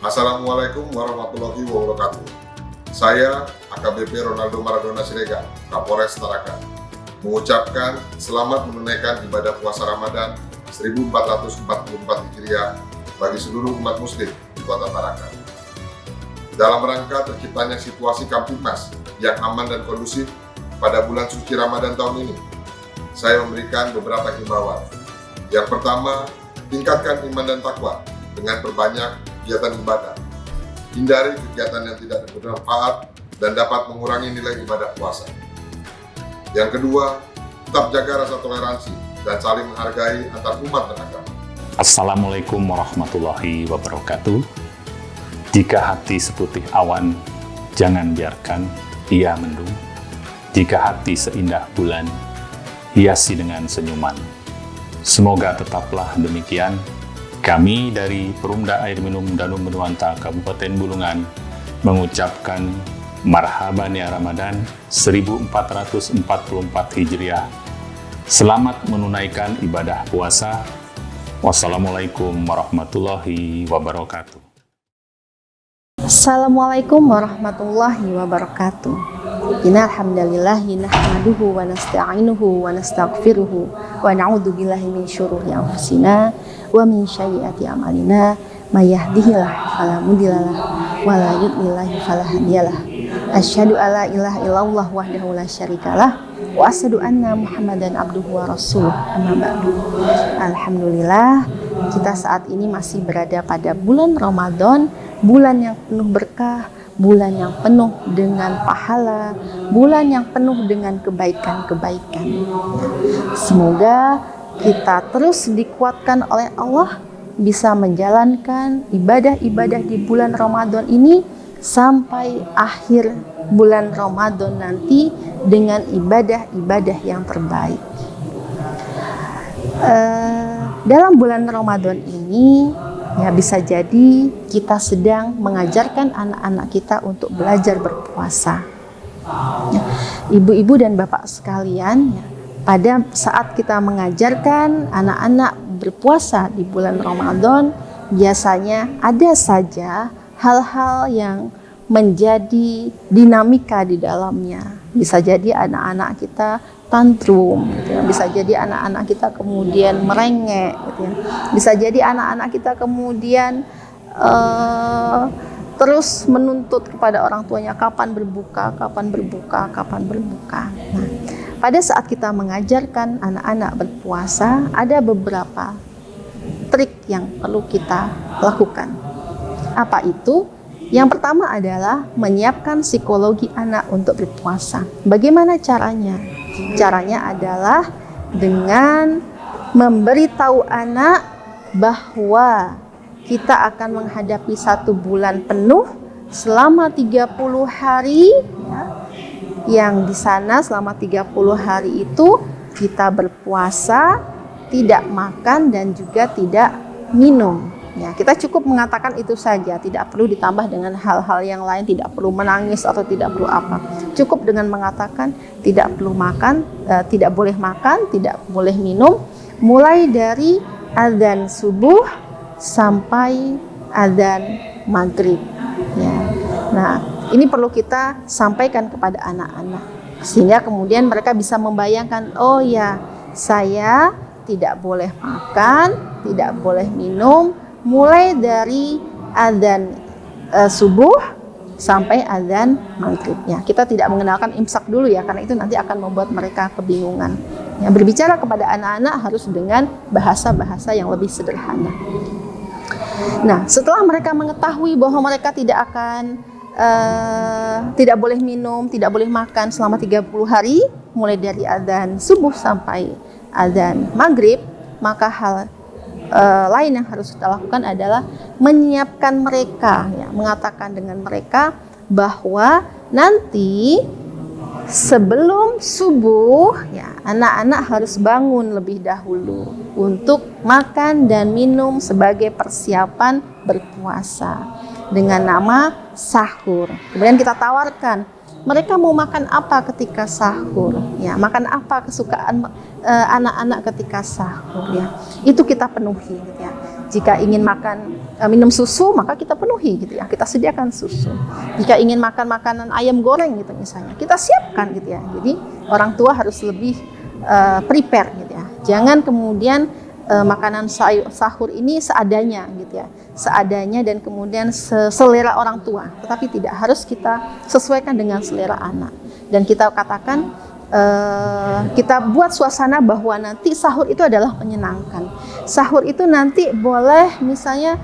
Assalamualaikum warahmatullahi wabarakatuh. Saya AKBP Ronaldo Maradona Siregar, Kapolres Tarakan, mengucapkan selamat menunaikan ibadah puasa Ramadan 1444 Hijriah bagi seluruh umat muslim di Kota Tarakan. Dalam rangka terciptanya situasi Kamtibmas yang aman dan kondusif pada bulan suci Ramadan tahun ini, saya memberikan beberapa himbauan. Yang pertama, tingkatkan iman dan takwa dengan perbanyak kegiatan ibadah. Hindari kegiatan yang tidak bermanfaat dan dapat mengurangi nilai ibadah puasa. Yang kedua, tetap jaga rasa toleransi dan saling menghargai antar umat beragama. Assalamualaikum warahmatullahi wabarakatuh. Jika hati seputih awan, jangan biarkan ia mendung. Jika hati seindah bulan, hiasi dengan senyuman. Semoga tetaplah demikian. Kami dari Perumda Air Minum Danum Benuanta Kabupaten Bulungan mengucapkan Marhaban ya Ramadan 1444 Hijriah. Selamat menunaikan ibadah puasa. Wassalamualaikum warahmatullahi wabarakatuh. Assalamualaikum warahmatullahi wabarakatuh. Innal hamdalillah nahmaduhu wa nasta'inuhu wa nastaghfiruhu wa na'udzu billahi min syururi anfusina wa min sayyiati a'malina may yahdihillahu fala mudhillalah wa la yudhlil fala hadiyalah. Asyhadu alla ilaha illallah wahdahu la syarikalah wa asyhadu anna Muhammadan abduhu wa rasuluh. Amma ba'du. Alhamdulillah, kita saat ini masih berada pada bulan Ramadan, bulan yang penuh berkah, bulan yang penuh dengan pahala, bulan yang penuh dengan kebaikan-kebaikan. Semoga kita terus dikuatkan oleh Allah, bisa menjalankan ibadah-ibadah di bulan Ramadan ini sampai akhir bulan Ramadan nanti dengan ibadah-ibadah yang terbaik. Dalam bulan Ramadan ini, ya bisa jadi kita sedang mengajarkan anak-anak kita untuk belajar berpuasa. Ibu-ibu dan bapak sekalian, ya, pada saat kita mengajarkan anak-anak berpuasa di bulan Ramadan, biasanya ada saja hal-hal yang menjadi dinamika di dalamnya. Bisa jadi anak-anak kita tantrum, gitu ya. Bisa jadi anak-anak kita kemudian merengek, gitu ya. Bisa jadi anak-anak kita kemudian terus menuntut kepada orang tuanya kapan berbuka, kapan berbuka, kapan berbuka. Nah, pada saat kita mengajarkan anak-anak berpuasa, ada beberapa trik yang perlu kita lakukan. Apa itu? Yang pertama adalah menyiapkan psikologi anak untuk berpuasa. Bagaimana caranya? Caranya adalah dengan memberitahu anak bahwa kita akan menghadapi 1 bulan penuh selama 30 hari, ya, yang di sana selama 30 hari itu kita berpuasa, tidak makan dan juga tidak minum. Ya, kita cukup mengatakan itu saja, tidak perlu ditambah dengan hal-hal yang lain, tidak perlu menangis atau tidak perlu apa. Cukup dengan mengatakan tidak perlu makan, tidak boleh makan, tidak boleh minum, mulai dari azan subuh sampai azan maghrib. Ya. Nah, ini perlu kita sampaikan kepada anak-anak, sehingga kemudian mereka bisa membayangkan, oh ya, saya tidak boleh makan, tidak boleh minum, mulai dari azan subuh sampai azan maghribnya. Kita tidak mengenalkan imsak dulu ya, karena itu nanti akan membuat mereka kebingungan. Ya, berbicara kepada anak-anak harus dengan bahasa-bahasa yang lebih sederhana. Nah, setelah mereka mengetahui bahwa mereka tidak boleh minum, tidak boleh makan selama 30 hari, mulai dari azan subuh sampai azan maghrib, maka hal lain yang harus kita lakukan adalah menyiapkan mereka, ya, mengatakan dengan mereka bahwa nanti sebelum subuh, ya, anak-anak harus bangun lebih dahulu untuk makan dan minum sebagai persiapan berpuasa dengan nama sahur. Kemudian kita tawarkan mereka mau makan apa ketika sahur, ya, makan apa kesukaan anak-anak ketika sahur, ya, itu kita penuhi, gitu ya. Jika ingin minum susu, maka kita penuhi gitu ya, kita sediakan susu. Jika ingin makan makanan ayam goreng gitu misalnya, kita siapkan gitu ya. Jadi orang tua harus lebih prepare gitu ya. Jangan kemudian makanan sahur ini seadanya gitu ya, seadanya dan kemudian selera orang tua, tetapi tidak harus kita sesuaikan dengan selera anak. Dan kita katakan kita buat suasana bahwa nanti sahur itu adalah menyenangkan. Sahur itu nanti boleh misalnya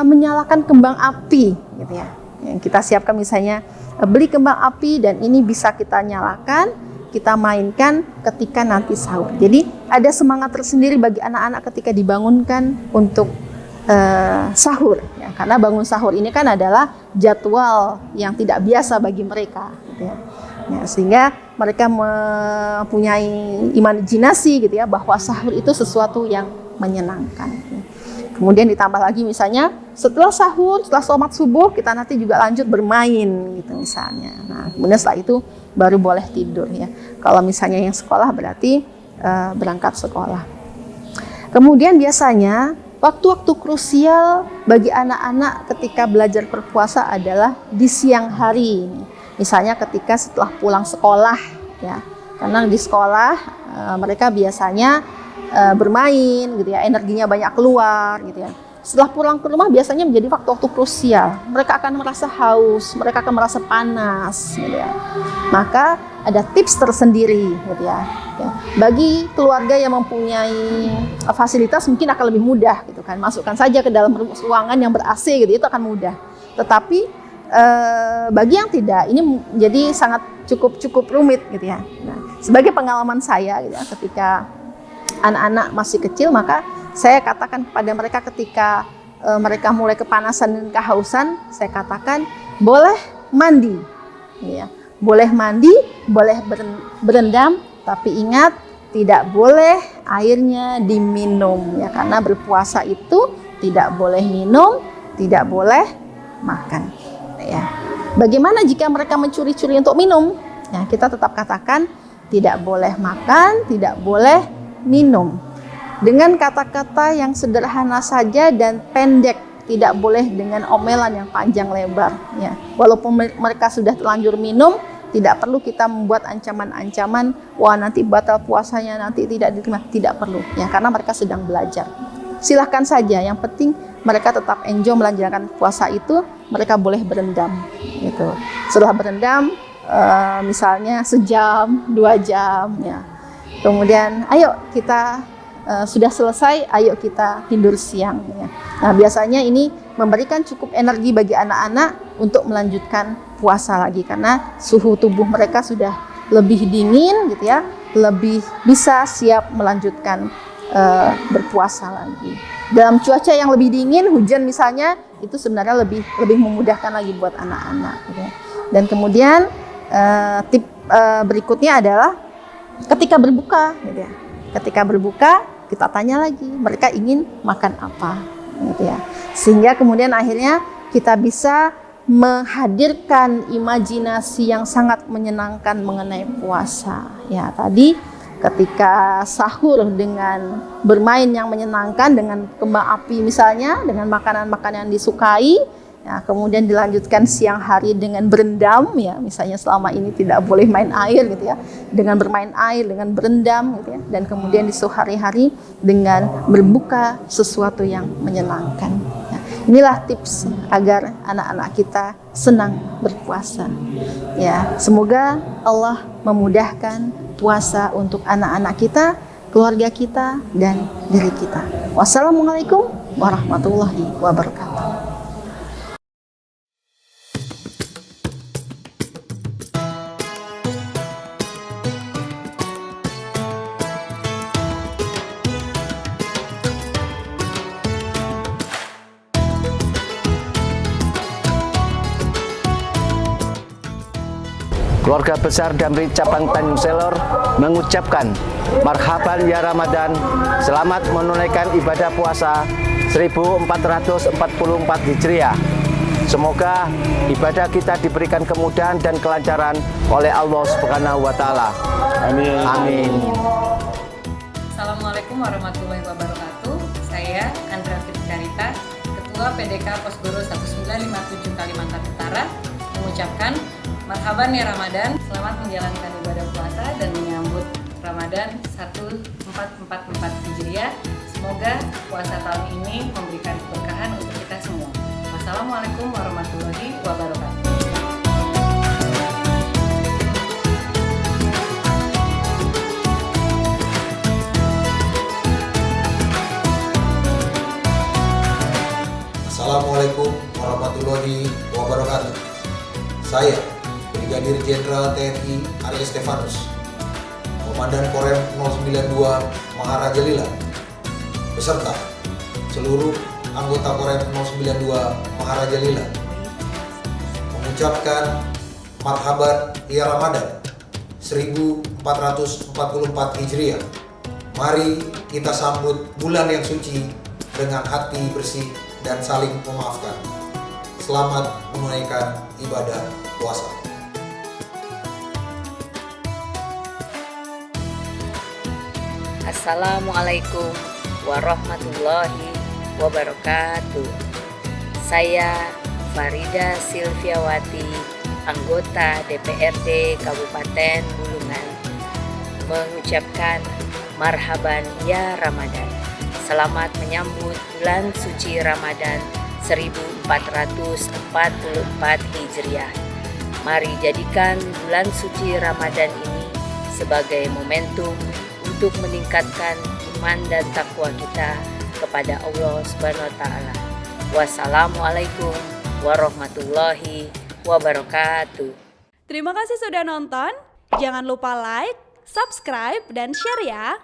menyalakan kembang api gitu ya. Yang kita siapkan misalnya beli kembang api dan ini bisa kita nyalakan, kita mainkan ketika nanti sahur. Jadi ada semangat tersendiri bagi anak-anak ketika dibangunkan untuk sahur ya. Karena bangun sahur ini kan adalah jadwal yang tidak biasa bagi mereka gitu ya. Ya, sehingga mereka mempunyai imajinasi gitu ya, bahwa sahur itu sesuatu yang menyenangkan. Kemudian ditambah lagi misalnya setelah sahur, setelah sholat subuh, kita nanti juga lanjut bermain gitu misalnya. Nah, kemudian setelah itu baru boleh tidur ya. Kalau misalnya yang sekolah berarti berangkat sekolah. Kemudian biasanya waktu-waktu krusial bagi anak-anak ketika belajar berpuasa adalah di siang hari. Misalnya ketika setelah pulang sekolah ya. Karena di sekolah mereka biasanya bermain gitu ya, energinya banyak keluar gitu ya. Setelah pulang ke rumah biasanya menjadi waktu-waktu krusial. Mereka akan merasa haus, mereka akan merasa panas gitu ya. Maka ada tips tersendiri gitu ya. Bagi keluarga yang mempunyai fasilitas mungkin akan lebih mudah gitu kan. Masukkan saja ke dalam ruangan yang ber-AC gitu, itu akan mudah. Tetapi bagi yang tidak, ini menjadi sangat cukup rumit gitu ya. Nah, sebagai pengalaman saya gitu ya, ketika anak-anak masih kecil, maka saya katakan kepada mereka ketika mereka mulai kepanasan dan kehausan, saya katakan boleh mandi, ya. Boleh mandi, boleh berendam, tapi ingat tidak boleh airnya diminum, ya, karena berpuasa itu tidak boleh minum, tidak boleh makan, ya. Bagaimana jika mereka mencuri-curi untuk minum? Ya, kita tetap katakan tidak boleh makan, tidak boleh minum. Dengan kata-kata yang sederhana saja dan pendek, tidak boleh dengan omelan yang panjang lebar. Ya. Walaupun mereka sudah terlanjur minum, tidak perlu kita membuat ancaman-ancaman, wah nanti batal puasanya, nanti tidak diterima. Tidak perlu, ya, karena mereka sedang belajar. Silahkan saja, yang penting mereka tetap enjoy melanjutkan puasa itu, mereka boleh berendam. Gitu. Setelah berendam, misalnya sejam, 2 jam, ya. Kemudian, ayo kita sudah selesai, ayo kita tidur siang. Ya. Nah, biasanya ini memberikan cukup energi bagi anak-anak untuk melanjutkan puasa lagi karena suhu tubuh mereka sudah lebih dingin, gitu ya, lebih bisa siap melanjutkan berpuasa lagi. Dalam cuaca yang lebih dingin, hujan misalnya, itu sebenarnya lebih memudahkan lagi buat anak-anak. Gitu ya. Dan kemudian tip berikutnya adalah ketika berbuka, gitu ya. Ketika berbuka, kita tanya lagi, mereka ingin makan apa, gitu ya. Sehingga kemudian akhirnya kita bisa menghadirkan imajinasi yang sangat menyenangkan mengenai puasa. Ya, tadi ketika sahur dengan bermain yang menyenangkan dengan kembang api misalnya, dengan makanan-makanan yang disukai. Ya, kemudian dilanjutkan siang hari dengan berendam, ya, misalnya selama ini tidak boleh main air gitu ya, dengan bermain air, dengan berendam gitu ya, dan kemudian di sore hari dengan berbuka sesuatu yang menyenangkan. Ya, inilah tips agar anak-anak kita senang berpuasa. Ya, semoga Allah memudahkan puasa untuk anak-anak kita, keluarga kita, dan diri kita. Wassalamualaikum warahmatullahi wabarakatuh. Keluarga besar Damri Cabang Tanjung Selor mengucapkan marhaban ya Ramadan, selamat menunaikan ibadah puasa 1444 Hijriah. Semoga ibadah kita diberikan kemudahan dan kelancaran oleh Allah Subhanahu wa taala. Amin. Amin. Assalamualaikum warahmatullahi wabarakatuh. Saya Andra Fitri Carita, Ketua PDK Posgoro 1957 Kalimantan Utara, mengucapkan marhaban ya Ramadan, selamat menjalankan ibadah puasa dan menyambut Ramadan 1444 Hijriah. Semoga puasa tahun ini memberikan keberkahan untuk kita semua. Wassalamualaikum warahmatullahi wabarakatuh. Assalamualaikum warahmatullahi wabarakatuh. Saya, Brigadir Jenderal TNI Arya Stefanus, Komandan Korem 092 Maharaja Lila, beserta seluruh anggota Korem 092 Maharaja Lila, mengucapkan marhaban ya Ramadan 1444 Hijriah. Mari kita sambut bulan yang suci dengan hati bersih dan saling memaafkan. Selamat menunaikan ibadah puasa. Assalamualaikum warahmatullahi wabarakatuh. Saya Farida Silviawati, anggota DPRD Kabupaten Bulungan, mengucapkan marhaban ya Ramadan. Selamat menyambut bulan suci Ramadan 1444 Hijriah. Mari jadikan bulan suci Ramadan ini sebagai momentum untuk meningkatkan iman dan takwa kita kepada Allah Subhanahu wa taala. Wassalamualaikum warahmatullahi wabarakatuh. Terima kasih sudah nonton. Jangan lupa like, subscribe, dan share ya.